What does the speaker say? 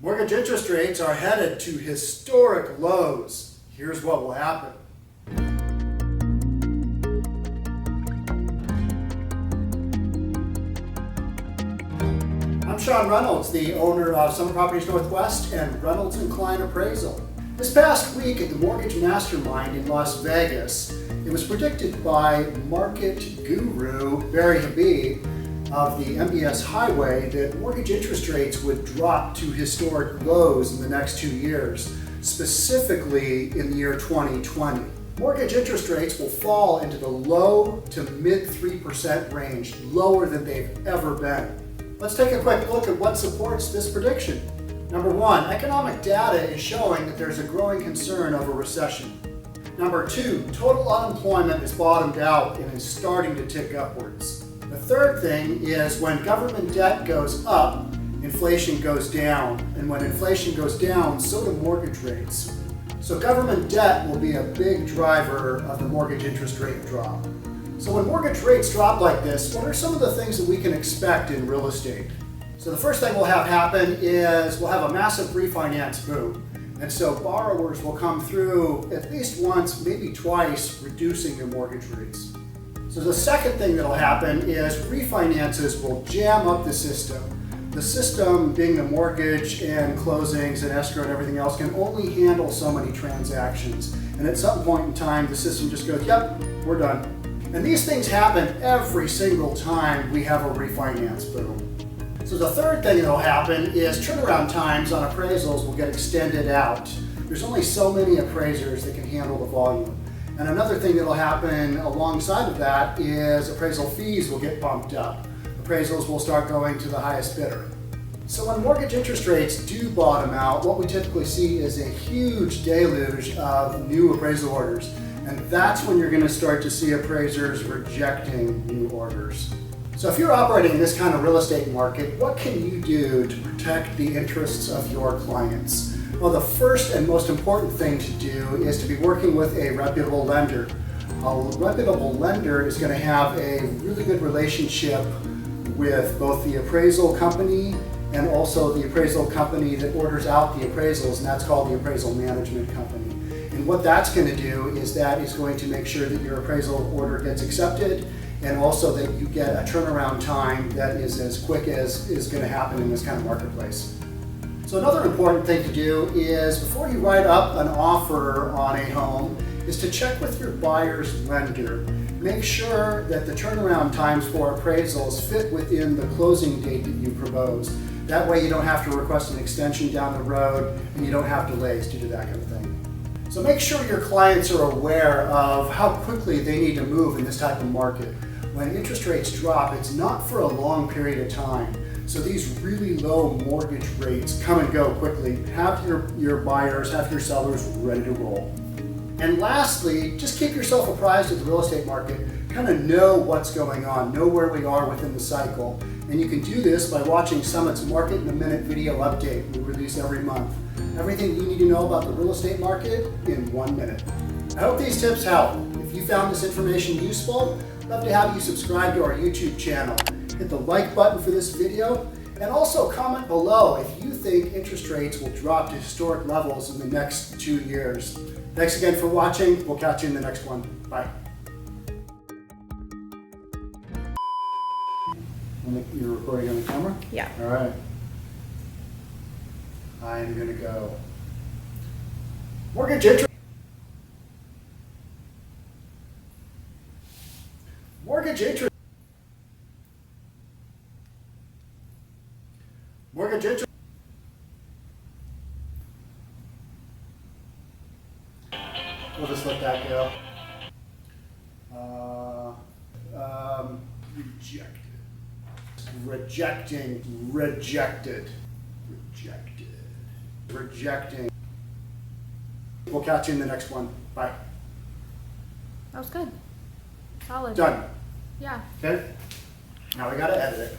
Mortgage interest rates are headed to historic lows. Here's what will happen. I'm Sean Reynolds, the owner of Summer Properties Northwest and Reynolds & Klein Appraisal. This past week at the Mortgage Mastermind in Las Vegas, it was predicted by market guru Barry Habib of the MBS Highway that mortgage interest rates would drop to historic lows in the next 2 years, specifically in the year 2020. Mortgage interest rates will fall into the low to mid 3% range, lower than they've ever been. Let's take a quick look at what supports this prediction. Number one, economic data is showing that there's a growing concern of a recession. Number two, total unemployment is bottomed out and is starting to tick upwards. The third thing is when government debt goes up, inflation goes down. And when inflation goes down, so do mortgage rates. So government debt will be a big driver of the mortgage interest rate drop. So when mortgage rates drop like this, what are some of the things that we can expect in real estate? So the first thing we'll have happen is we'll have a massive refinance boom. And so borrowers will come through at least once, maybe twice, reducing their mortgage rates. So the second thing that'll happen is refinances will jam up the system. The system, being the mortgage and closings and escrow and everything else, can only handle so many transactions. And at some point in time, the system just goes, yep, we're done. And these things happen every single time we have a refinance boom. So the third thing that'll happen is turnaround times on appraisals will get extended out. There's only so many appraisers that can handle the volume. And another thing that'll happen alongside of that is appraisal fees will get bumped up. Appraisals will start going to the highest bidder. So when mortgage interest rates do bottom out, what we typically see is a huge deluge of new appraisal orders. And that's when you're going to start to see appraisers rejecting new orders. So if you're operating in this kind of real estate market, what can you do to protect the interests of your clients? Well, the first and most important thing to do is to be working with a reputable lender. A reputable lender is going to have a really good relationship with both the appraisal company and also the appraisal company that orders out the appraisals, and that's called the appraisal management company. And what that's going to do is that is going to make sure that your appraisal order gets accepted and also that you get a turnaround time that is as quick as is going to happen in this kind of marketplace. So another important thing to do is before you write up an offer on a home is to check with your buyer's lender. Make sure that the turnaround times for appraisals fit within the closing date that you proposed. That way you don't have to request an extension down the road and you don't have delays due to that kind of thing. So make sure your clients are aware of how quickly they need to move in this type of market. When interest rates drop, it's not for a long period of time. So these really low mortgage rates come and go quickly. Have your buyers, have your sellers ready to roll. And lastly, just keep yourself apprised of the real estate market. Kind of know what's going on, know where we are within the cycle. And you can do this by watching Summit's Market in a Minute video update we release every month. Everything you need to know about the real estate market in 1 minute. I hope these tips help. If you found this information useful, I'd love to have you subscribe to our YouTube channel. Hit the like button for this video, and also comment below if you think interest rates will drop to historic levels in the next 2 years. Thanks again for watching. We'll catch you in the next one. Bye. You're recording on the camera? Yeah. All right. I'm going to go. Mortgage interest. Mortgage interest. Mortgage interest. We'll just let that go. Rejected. Rejecting. We'll catch you in the next one. Bye. That was good. Solid. Done. Yeah. Okay? Now we gotta edit it.